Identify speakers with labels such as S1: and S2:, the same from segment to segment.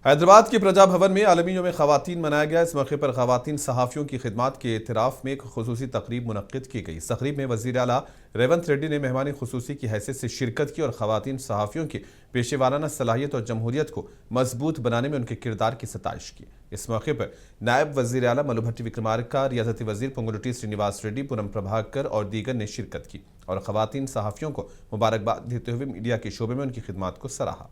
S1: हैदराबाद के प्रजा भवन में आलमी यौम ख़वातीन मनाया गया। इस मौके पर ख़वातीन सहाफ़ियों की खिदमात के एतराफ़ में एक खुसूसी तकरीब मुनक़्क़िद की गई। इस तकरीब में वज़ीर आला रेवंत रेड्डी ने मेहमान खुसूसी की हैसियत से शिरकत की और ख़वातीन सहाफ़ियों की पेशे वाराना सलाहियत और जमहूरियत को मजबूत बनाने में उनके किरदार की सताइश की। इस मौके पर नायब वज़ीर आला मल्लुभट्टी विक्रमार्का, रियासती वज़ीर पोंगुलेटी श्रीनिवास रेड्डी, पूनम प्रभाकर और दीगर ने शिरकत की और ख़वातीन सहाफ़ियों को मुबारकबाद देते हुए मीडिया के शोबे में उनकी खिदमात को सराहा।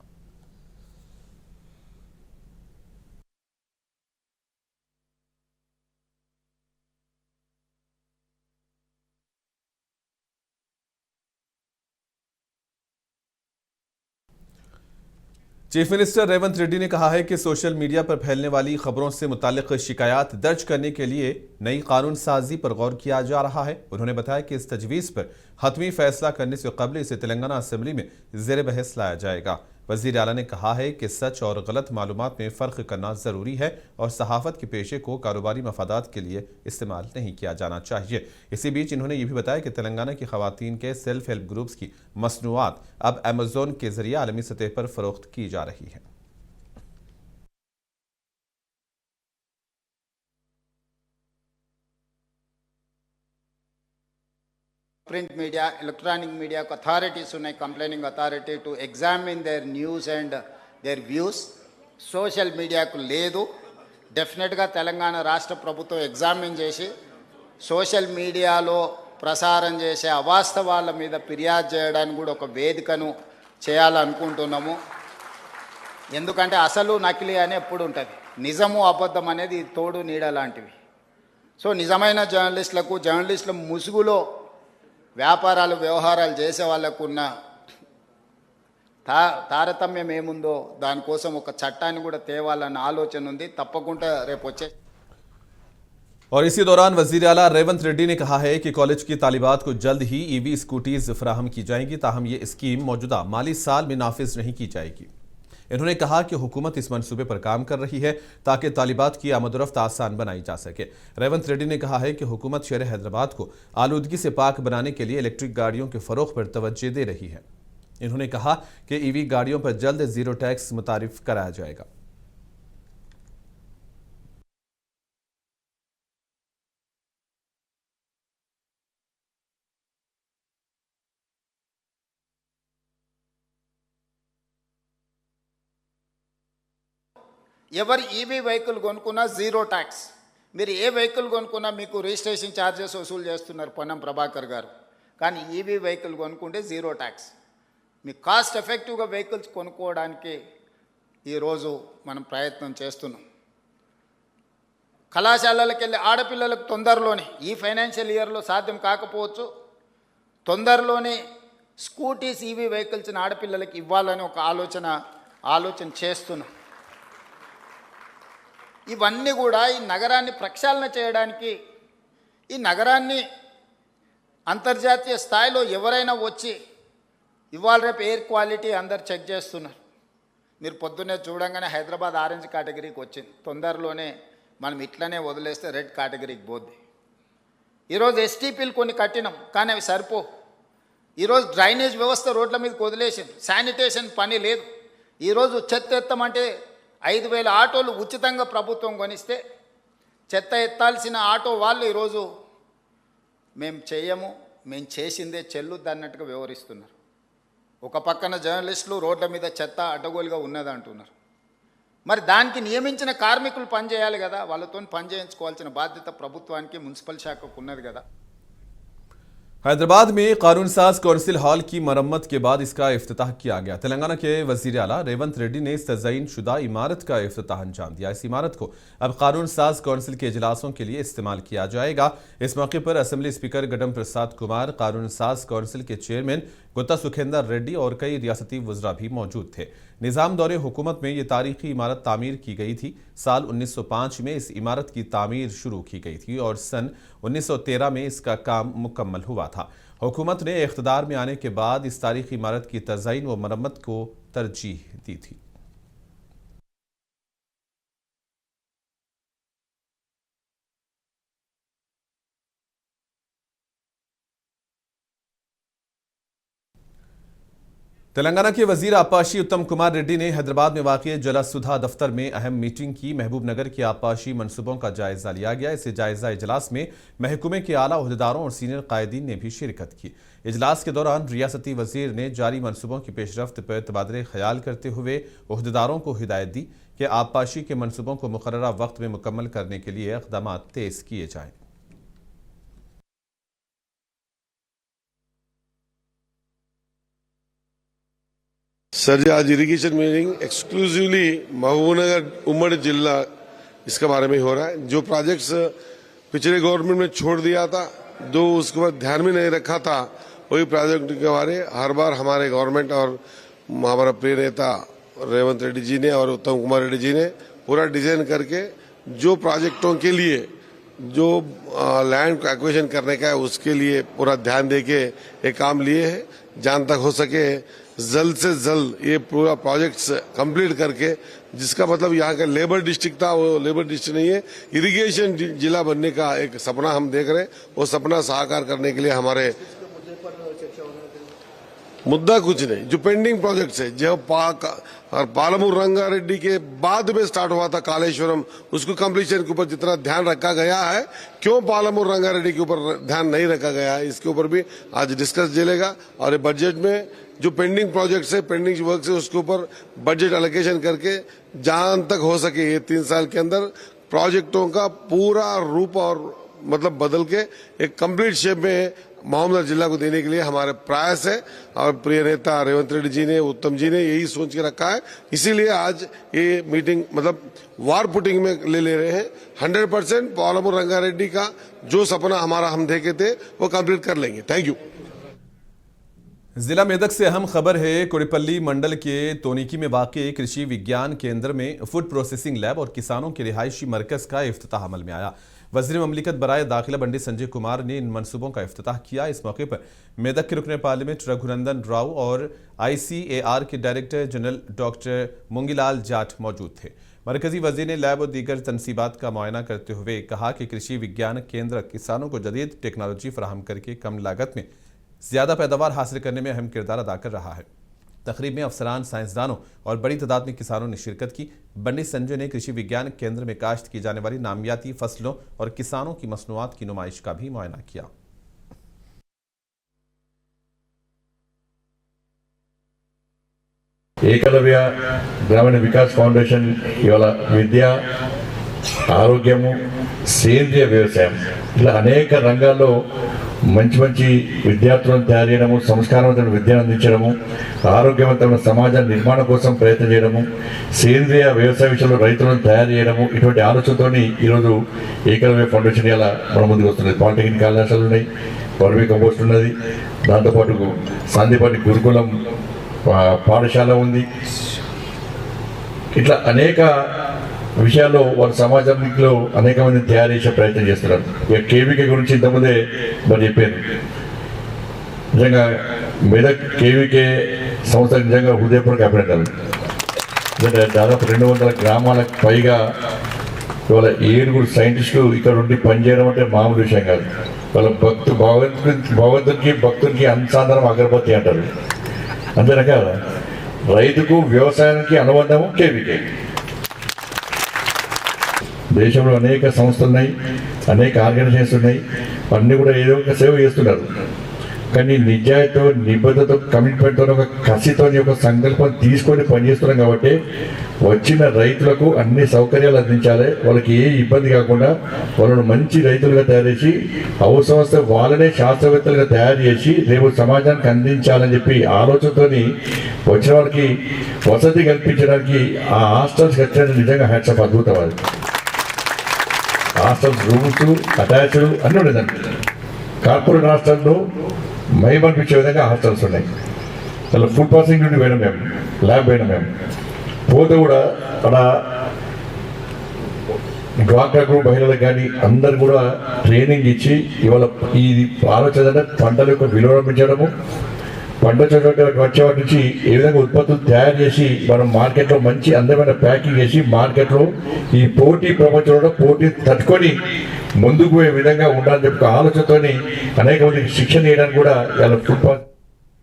S1: चीफ मिनिस्टर रेवंत रेड्डी ने कहा है कि सोशल मीडिया पर फैलने वाली खबरों से मुताल्लिक शिकायत दर्ज करने के लिए नई कानून साजी पर गौर किया जा रहा है। उन्होंने बताया कि इस तजवीज़ पर हतमी फैसला करने से कबल इसे तेलंगाना असेंबली में ज़ेर बहस लाया जाएगा। वज़ीर आला ने कहा है कि सच और गलत मालूमात में फ़र्क करना ज़रूरी है और सहाफ़त के पेशे को कारोबारी मफादात के लिए इस्तेमाल नहीं किया जाना चाहिए। इसी बीच इन्होंने ये भी बताया कि तेलंगाना की ख़वातीन के सेल्फ हेल्प ग्रुप्स की मसनूआत अब अमेज़ोन के ज़रिए आलमी सतह पर फ़रोख्त की जा रही है।
S2: Print media, electronic media authorities ఉన్నాయి, complaining authority to examine their news and their views. Social మీడియాకు లేదు. డెఫినెట్గా తెలంగాణ రాష్ట్ర ప్రభుత్వం ఎగ్జామిన్ చేసి సోషల్ మీడియాలో ప్రసారం చేసే అవాస్తవాల మీద ఫిర్యాదు చేయడానికి కూడా ఒక వేదికను చేయాలనుకుంటున్నాము. ఎందుకంటే అసలు నకిలీ అని ఎప్పుడు ఉంటుంది, నిజము అబద్ధం అనేది తోడు నీడ లాంటివి. సో నిజమైన జర్నలిస్టుల ముసుగులో వ్యాపారాలు వ్యవహారాలు చేసే వాళ్ళకు ఉన్న తారతమ్యం ఏముందో దానికోసం ఒక చట్టాన్ని కూడా తేవాలన్న ఆలోచన ఉంది. తప్పకుండా రేపు వచ్చే
S1: और इसी दौरान वज़ीर आला रेवंत रेड्डी ने कहा है कि कॉलेज की तालिबात को जल्द ही ईवी स्कूटीज फराहम की जाएंगी, ताहम ये स्कीम मौजूदा माली साल में नाफिज नहीं की जाएगी। इन्होंने कहा कि हुकूमत इस मंसूबे पर काम कर रही है ताकि तालिबात की आमदरफ्त आसान बनाई जा सके। रेवंत रेड्डी ने कहा है कि हुकूमत शहर हैदराबाद को आलूदगी से पाक बनाने के लिए इलेक्ट्रिक गाड़ियों के फरोख पर तवज्जो दे रही है। इन्होंने कहा कि ईवी गाड़ियों पर जल्द जीरो टैक्स मुतारिफ कराया जाएगा।
S2: ఎవరు ఈవీ వెహికల్ కొనుక్కున్నా జీరో ట్యాక్స్. మీరు ఏ వెహికల్ కొనుక్కున్నా మీకు రిజిస్ట్రేషన్ ఛార్జెస్ వసూలు చేస్తున్నారు పొన్నం ప్రభాకర్ గారు, కానీ ఈవీ వెహికల్ కొనుక్కుంటే జీరో ట్యాక్స్. మీకు కాస్ట్ ఎఫెక్టివ్గా వెహికల్స్ కొనుక్కోవడానికి ఈరోజు మనం ప్రయత్నం చేస్తున్నాం. కళాశాలలకు వెళ్ళి ఆడపిల్లలకు తొందరలోనే, ఈ ఫైనాన్షియల్ ఇయర్లో సాధ్యం కాకపోవచ్చు, తొందరలోనే స్కూటీస్ ఈవీ వెహికల్స్ని ఆడపిల్లలకి ఇవ్వాలని ఒక ఆలోచన చేస్తున్నాం. ఇవన్నీ కూడా ఈ నగరాన్ని ప్రక్షాళన చేయడానికి, ఈ నగరాన్ని అంతర్జాతీయ స్థాయిలో ఎవరైనా వచ్చి ఇవాళ రేపు ఎయిర్ క్వాలిటీ అందరు చెక్ చేస్తున్నారు. మీరు పొద్దున్నే చూడంగానే హైదరాబాద్ ఆరెంజ్ కేటగిరీకి వచ్చింది. తొందరలోనే మనం ఇట్లనే వదిలేస్తే రెడ్ కేటగిరీకి పోద్ది. ఈరోజు ఎస్టీపీలు కొన్ని కట్టినాం, కానీ అవి సరిపో. ఈరోజు డ్రైనేజ్ వ్యవస్థ రోడ్ల మీదకి వదిలేసింది, శానిటేషన్ పని లేదు. ఈరోజు చెత్త ఎత్తమంటే 5,000 ఆటోలు ఉచితంగా ప్రభుత్వం కొనిస్తే చెత్త ఎత్తాల్సిన ఆటో వాళ్ళు ఈరోజు మేము చేయము, మేము చేసిందే చెల్లుద్ది అన్నట్టుగా వ్యవహరిస్తున్నారు. ఒక పక్కన జర్నలిస్టులు రోడ్ల మీద చెత్త అడ్డగోలుగా ఉన్నది అంటున్నారు. మరి దానికి నియమించిన కార్మికులు పనిచేయాలి కదా, వాళ్ళతో పని చేయించుకోవాల్సిన బాధ్యత ప్రభుత్వానికి, మున్సిపల్ శాఖకు ఉన్నది కదా.
S1: हैदराबाद में कानून साज कौंसिल हॉल की मरम्मत के बाद इसका इफ्तिताह किया गया। तेलंगाना के वज़ीर आला रेवंत रेड्डी ने इस तज़यीन शुदा इमारत का इफ्तिताह अंजाम दिया। इस इमारत को अब कानून साज कौंसिल के इजलासों के लिए इस्तेमाल किया जाएगा। इस मौके पर असेंबली स्पीकर गडम प्रसाद कुमार, कानून साज कौंसिल के चेयरमैन गुत्ता सुखेंदर रेड्डी और कई रियासती वज़रा भी मौजूद थे। निज़ाम दौरे हुकूमत में ये तारीखी इमारत तामीर की गई थी। साल 1905 में इस इमारत की तामीर शुरू की गई थी और सन 1913 में इसका काम मुकम्मल हुआ था। हुकूमत ने इख्तिदार में आने के बाद इस तारीखी इमारत की तज़यीन व मरम्मत को तरजीह दी थी। तेलंगाना के वजीर आबपाशी उत्तम कुमार रेड्डी ने हैदराबाद में वाक़ जलसुधा दफ्तर में अहम मीटिंग की। महबूब नगर के आबपाशी मनसूबों का जायजा लिया गया। इस जायजा इजलास में महकमे के आला ओहदेदारों और सीनियर कायदीन ने भी शिरकत की। इजलास के दौरान रियासती वजीर ने जारी मनसूबों की पेशरफ्त पर तबादले ख्याल करते हुए ओहदेदारों को हिदायत दी कि आबपाशी के मनसूबों को मुकर्ररा वक्त में मुकम्मल करने के लिए इक़दाम तेज़ किए जाएँ।
S3: सर जी, आज इरिगेशन मीटिंग एक्सक्लूसिवली महबूबनगर उम्मड़ जिला इसके बारे में हो रहा है। जो प्रोजेक्ट्स पिछले गवर्नमेंट में छोड़ दिया था, जो उसके बाद ध्यान में नहीं रखा था, वही प्रोजेक्ट के बारे हर बार हमारे गवर्नमेंट और हमारा प्रिय नेता रेवंत रेड्डी जी ने और उत्तम कुमार रेड्डी जी ने पूरा डिजाइन करके जो प्रोजेक्टों के लिए जो लैंड एक्विजिशन करने का है उसके लिए पूरा ध्यान देके ये काम लिए है। जहां तक हो सके जल्द से जल्द ये पूरा प्रोजेक्ट्स कंप्लीट करके, जिसका मतलब यहाँ का लेबर डिस्ट्रिक्ट था वो लेबर डिस्ट्रिक्ट नहीं है, इरिगेशन जिला बनने का एक सपना हम देख रहे हैं। वो सपना साकार करने के लिए हमारे मुद्दा कुछ नहीं, जो पेंडिंग प्रोजेक्ट्स है, जो और पालमूर रंगारेड्डी के बाद में स्टार्ट हुआ था कालेश्वरम, उसको कंप्लीशन के ऊपर जितना ध्यान रखा गया है, क्यों पालमूर रंगारेड्डी के ऊपर ध्यान नहीं रखा गया है, इसके ऊपर भी आज डिस्कस चलेगा। और ये बजट में जो पेंडिंग प्रोजेक्ट्स है, पेंडिंग वर्क है, उसके ऊपर बजट एलोकेशन करके जहां तक हो सके ये 3 साल के अंदर प्रोजेक्टों का पूरा रूप और मतलब बदल के एक कंप्लीट शेप में मोहम्मद जिला को देने के लिए हमारे प्रयास है। और प्रिय नेता रेवंत रेड्डी जी ने, उत्तम जी ने यही सोच के रखा है, इसीलिए आज ये मीटिंग मतलब वार पुटिंग में ले रहे हैं। 100% पालमूर रंगारेड्डी का जो सपना हमारा हम देखे थे वो कंप्लीट कर लेंगे। Thank you.
S1: जिला मेदक से अहम खबर है। कोड़ीपल्ली मंडल के तोनिकी में वाक़ कृषि विज्ञान केंद्र में फूड प्रोसेसिंग लैब और किसानों के रिहायशी मरकज का इफ्तिताह अमल में आया। वज़ीर ममलिकत बराए दाखिला बंडी संजय कुमार ने इन मनसूबों का इफ्तिताह किया। इस मौके पर मेदक के रुकने पार्लियामेंट रघुनंदन राव और ICAR के director general doctor Mungilal Jat मौजूद थे। मरकजी वज़ीर ने लैब और दीगर तनसीबात का मुआयना करते हुए कहा कि कृषि विज्ञान केंद्र किसानों को जदीद टेक्नोलॉजी फराहम करके कम लागत में ज़्यादा पैदावार हासिल करने में अहम किरदार अदा कर रहा है। तकरीब में अफसरान, साइंसदानों और बड़ी तादाद में किसानों ने शिरकत की। बंडी संजय ने कृषि विज्ञान केंद्र में काश्त की जाने वाली नामियाती फसलों और किसानों की मसनूआत की नुमाइश का भी मुआयना किया।
S4: ఏకలవ్య గ్రామీణ వికాస్ ఫౌండేషన్ ఇవాళ విద్య, ఆరోగ్యము, సేంద్రియ వ్యవసాయం ఇలా అనేక రంగాల్లో మంచి మంచి విద్యార్థులను తయారు చేయడము, సంస్కారవంతమైన విద్యను అందించడము, ఆరోగ్యవంతమైన సమాజ నిర్మాణం కోసం ప్రయత్నం చేయడము, సేంద్రియ వ్యవసాయ విషయంలో రైతులను తయారు చేయడము, ఇటువంటి ఆలోచనతో ఈరోజు ఏకలవ్య ఫౌండేషన్ ఇలా మన ముందుకు వస్తున్నది. పాలిటెక్నిక్ కళాశాలలు ఉన్నాయి, వర్మీ కంపోస్ట్ ఉన్నది, దాంతోపాటు సాందీపాటి గురుకులం పాఠశాల ఉంది. ఇట్లా అనేక విషయాల్లో వారి సమాజంలో అనేక మందిని తయారు చేసే ప్రయత్నం చేస్తున్నారు. ఇక కేవీకే గురించి ఇంతకుముందే మరి చెప్పారు. నిజంగా మెదక్ కేవీకే సంస్థ నిజంగా హృదయపూర్వక అభినందనలు. ఎందుకంటే దాదాపు 200 గ్రామాలకు పైగా ఇవాళ 7 సైంటిస్టులు ఇక్కడ ఉండి పనిచేయడం అంటే మామూలు విషయం కాదు. వాళ్ళ భగవంతునికి భక్తునికి అనుసంధానం అగరబత్తి అంటారు. అంతేనా కదా? రైతుకు వ్యవసాయానికి అనుబంధము కేవీకే. దేశంలో అనేక సంస్థలు ఉన్నాయి, అనేక ఆర్గనైజేషన్స్ ఉన్నాయి, అన్నీ కూడా ఏదో ఒక సేవ చేస్తున్నారు. కానీ నిజాయితీతో, నిబద్ధతతో, కమిట్మెంట్తో, ఒక కసితో, ఒక సంకల్పం తీసుకొని పనిచేస్తున్నాం కాబట్టి వచ్చిన రైతులకు అన్ని సౌకర్యాలు అందించాలి. వాళ్ళకి ఏ ఇబ్బంది కాకుండా వాళ్ళను మంచి రైతులుగా తయారు చేసి అవసరం వస్తే వాళ్ళనే శాస్త్రవేత్తలుగా తయారు చేసి రేపు సమాజానికి అందించాలని చెప్పి ఆలోచనతో వచ్చిన వాళ్ళకి వసతి కల్పించడానికి ఆ హాస్టల్స్ కట్టడం నిజంగా హ్యాట్సాప్ అద్భుతం. అది హాస్టల్స్, రూమ్స్, అటాచ్డ్ అన్నీ ఉండేదండి. కార్పొరేట్ హాస్టల్లో మైమనిపించే విధంగా హాస్టల్స్ ఉన్నాయి. అలా ఫుడ్ ప్రాసెసింగ్ నుండి పోయినాం మేము, ల్యాబ్ పోయినాం మేము. పోతే కూడా అక్కడ డ్వాక్రా గ్రూప్ మహిళలకు కానీ అందరు కూడా ట్రైనింగ్ ఇచ్చి ఇవాళ ఈ ఆలోచన పంటల యొక్క విలువ పెంచడము, పంట వచ్చే వాటి నుంచి ఏ విధంగా ఉత్పత్తులు తయారు చేసి మనం మార్కెట్లో మంచి అందమైన ప్యాకింగ్ చేసి మార్కెట్లో ఈ పోటీ ప్రపంచంలో పోటీ తట్టుకొని ముందుకు పోయే విధంగా ఉండాలని చెప్పి ఆలోచనతో అనేక మందికి శిక్షణ చేయడానికి కూడా ఇలా ఫుడ్